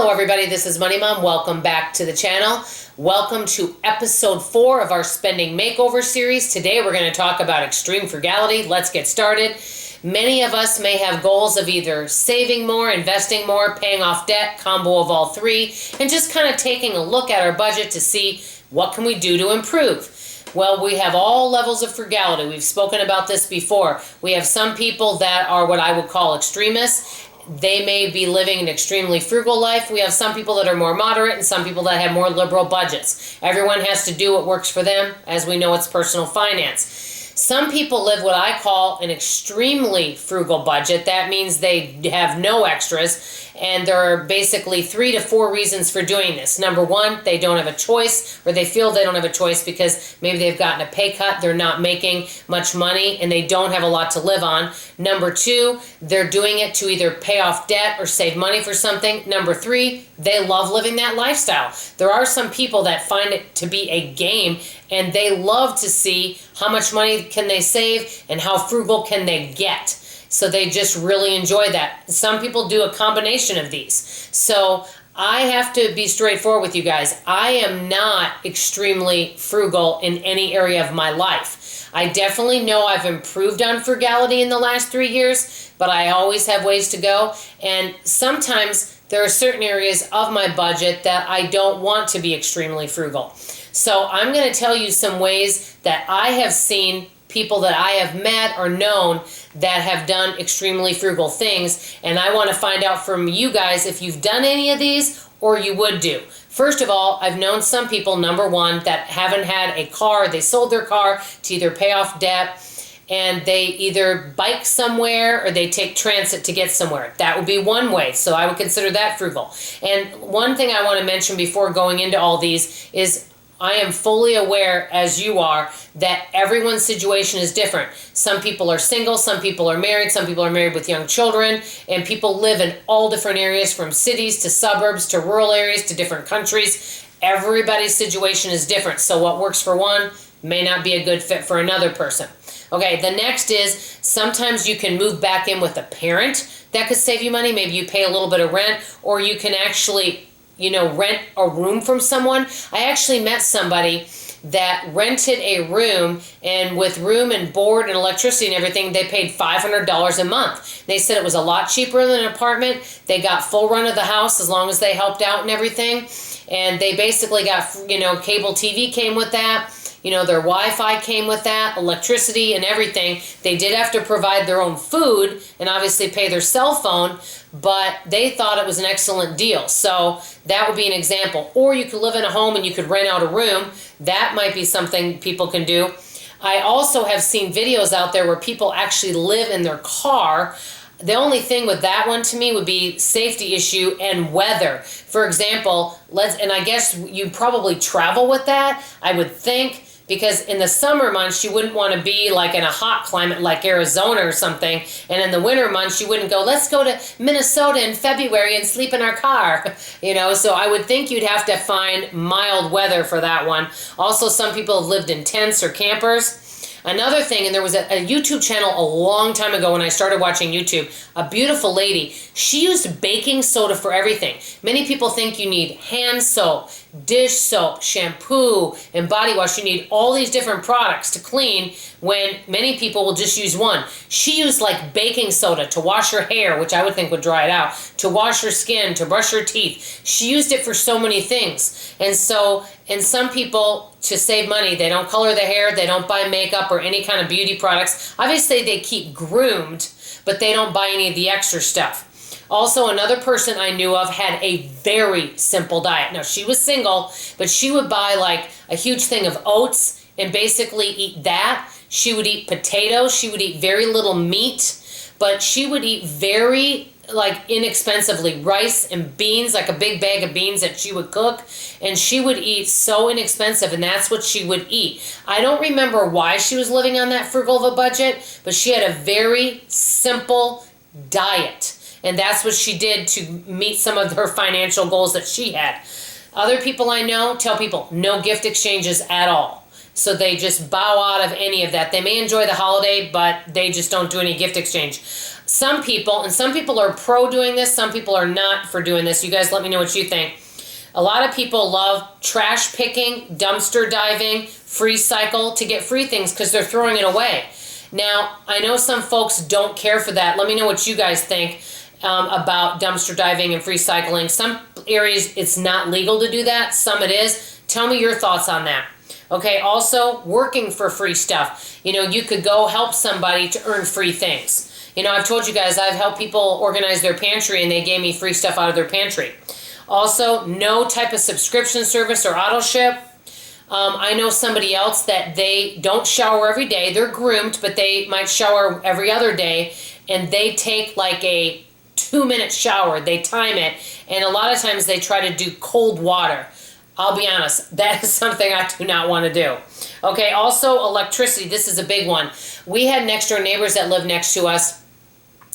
Hello everybody, this is Money Mom. Welcome back to the channel. Welcome to episode 4 of our spending makeover series. Today we're going to talk about extreme frugality. Let's get started. Many of us may have goals of either saving more, investing more, paying off debt, combo of all three, and just kind of taking a look at our budget to see what can we do to improve. Well, we have all levels of frugality. We've spoken about this before. We have some people that are what I would call extremists. They may be living an extremely frugal life. We have some people that are more moderate and some people that have more liberal budgets. Everyone has to do what works for them. As we know, it's personal finance. Some people live what I call an extremely frugal budget. That means they have no extras, and there are basically 3 to 4 reasons for doing this. Number one, they don't have a choice, or they feel they don't have a choice because maybe they've gotten a pay cut, they're not making much money, and they don't have a lot to live on. Number 2, they're doing it to either pay off debt or save money for something. Number 3, they love living that lifestyle. There are some people that find it to be a game, and they love to see how much money can they save and how frugal can they get. So they just really enjoy that. Some people do a combination of these. So I have to be straightforward with you guys. I am not extremely frugal in any area of my life. I definitely know I've improved on frugality in the last 3 years, but I always have ways to go. And sometimes there are certain areas of my budget that I don't want to be extremely frugal. So I'm going to tell you some ways that I have seen people that I have met or known that have done extremely frugal things, and I want to find out from you guys if you've done any of these or you would do. First of all, I've known some people, number one, that haven't had a car. They sold their car to either pay off debt, and they either bike somewhere or they take transit to get somewhere. That would be one way, so I would consider that frugal. And one thing I want to mention before going into all these is I am fully aware, as you are, that everyone's situation is different. Some people are single, some people are married, some people are married with young children, and people live in all different areas, from cities to suburbs to rural areas to different countries. Everybody's situation is different, so what works for one may not be a good fit for another person. Okay, the next is sometimes you can move back in with a parent. That could save you money. Maybe you pay a little bit of rent, or you can actually rent a room from someone. I actually met somebody that rented a room, and with room and board and electricity and everything, they paid $500 a month. They said it was a lot cheaper than an apartment. They got full run of the house as long as they helped out and everything. And they basically got, cable TV came with that. Their Wi-Fi came with that, electricity and everything. They did have to provide their own food and obviously pay their cell phone, but they thought it was an excellent deal. So that would be an example. Or you could live in a home and you could rent out a room. That might be something people can do. I also have seen videos out there where people actually live in their car. The only thing with that one to me would be safety issue and weather. For example, and I guess you probably travel with that, I would think, because in the summer months, you wouldn't want to be like in a hot climate like Arizona or something. And in the winter months, you wouldn't go, let's go to Minnesota in February and sleep in our car. So I would think you'd have to find mild weather for that one. Also, some people have lived in tents or campers. Another thing, and there was a YouTube channel a long time ago when I started watching YouTube, a beautiful lady. She used baking soda for everything. Many people think you need hand soap, dish soap, shampoo, and body wash. You need all these different products to clean, when many people will just use one. She used like baking soda to wash her hair, which I would think would dry it out, to wash her skin, to brush her teeth. She used it for so many things. And some people, to save money, they don't color their hair, they don't buy makeup or any kind of beauty products. Obviously, they keep groomed, but they don't buy any of the extra stuff. Also, another person I knew of had a very simple diet. Now, she was single, but she would buy like a huge thing of oats and basically eat that. She would eat potatoes. She would eat very little meat, but she would eat very inexpensively rice and beans, like a big bag of beans that she would cook, and she would eat so inexpensive, and that's what she would eat. I don't remember why she was living on that frugal of a budget, but she had a very simple diet, and that's what she did to meet some of her financial goals that she had. Other people I know tell people no gift exchanges at all. So they just bow out of any of that. They may enjoy the holiday, but they just don't do any gift exchange. Some people are pro doing this, some people are not for doing this. You guys let me know what you think. A lot of people love trash picking, dumpster diving, free cycle to get free things because they're throwing it away. Now, I know some folks don't care for that. Let me know what you guys think about dumpster diving and free cycling. Some areas it's not legal to do that, some it is. Tell me your thoughts on that. Okay, also working for free stuff. You know, you could go help somebody to earn free things. You know, I've told you guys I've helped people organize their pantry and they gave me free stuff out of their pantry. Also, no type of subscription service or auto ship. I know somebody else that they don't shower every day. They're groomed, but they might shower every other day, and they take like a 2-minute shower. They time it, and a lot of times they try to do cold water. I'll be honest, that is something I do not want to do. Okay, also electricity. This is a big one. We had next door neighbors that lived next to us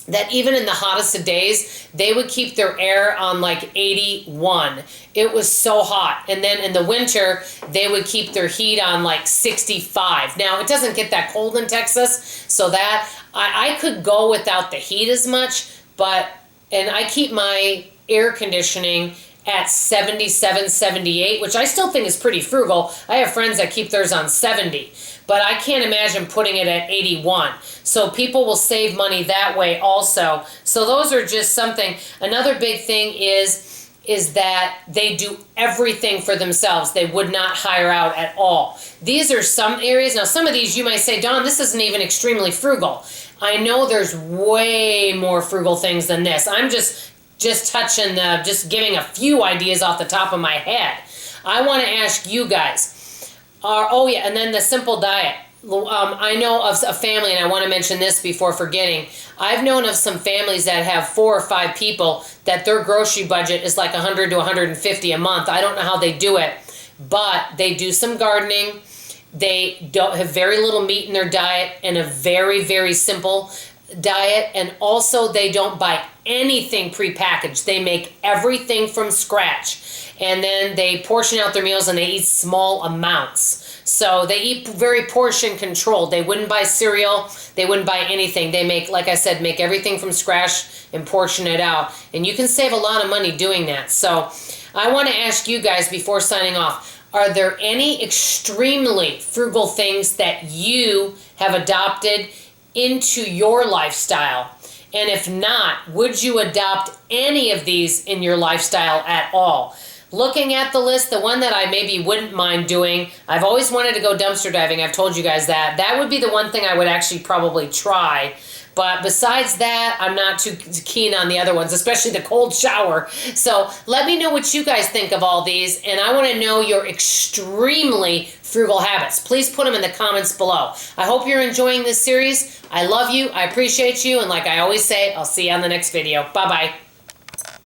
that even in the hottest of days, they would keep their air on like 81. It was so hot. And then in the winter, they would keep their heat on like 65. Now, it doesn't get that cold in Texas, so that I could go without the heat as much, and I keep my air conditioning at 77, 78, which I still think is pretty frugal. I have friends that keep theirs on 70, but I can't imagine putting it at 81. So people will save money that way also. So those are just something. Another big thing is that they do everything for themselves. They would not hire out at all. These are some areas. Now, some of these you might say, Dawn, this isn't even extremely frugal. I know there's way more frugal things than this. I'm just touching just giving a few ideas off the top of my head. I want to ask you guys, and then the simple diet. I know of a family, and I want to mention this before forgetting. I've known of some families that have 4 or 5 people that their grocery budget is like 100 to 150 a month. I don't know how they do it, but they do some gardening. They don't have very little meat in their diet and a very, very simple diet, and also they don't buy anything prepackaged. They make everything from scratch, and then they portion out their meals and they eat small amounts. So they eat very portion controlled. They wouldn't buy cereal. They wouldn't buy anything. They make, like I said, make everything from scratch and portion it out. And you can save a lot of money doing that. So I want to ask you guys before signing off, are there any extremely frugal things that you have adopted into your lifestyle? And if not, would you adopt any of these in your lifestyle at all? Looking at the list, the one that I maybe wouldn't mind doing, I've always wanted to go dumpster diving. I've told you guys that. That would be the one thing I would actually probably try. But besides that, I'm not too keen on the other ones, especially the cold shower. So let me know what you guys think of all these, and I want to know your extremely frugal habits. Please put them in the comments below. I hope you're enjoying this series. I love you. I appreciate you. And like I always say, I'll see you on the next video. Bye-bye.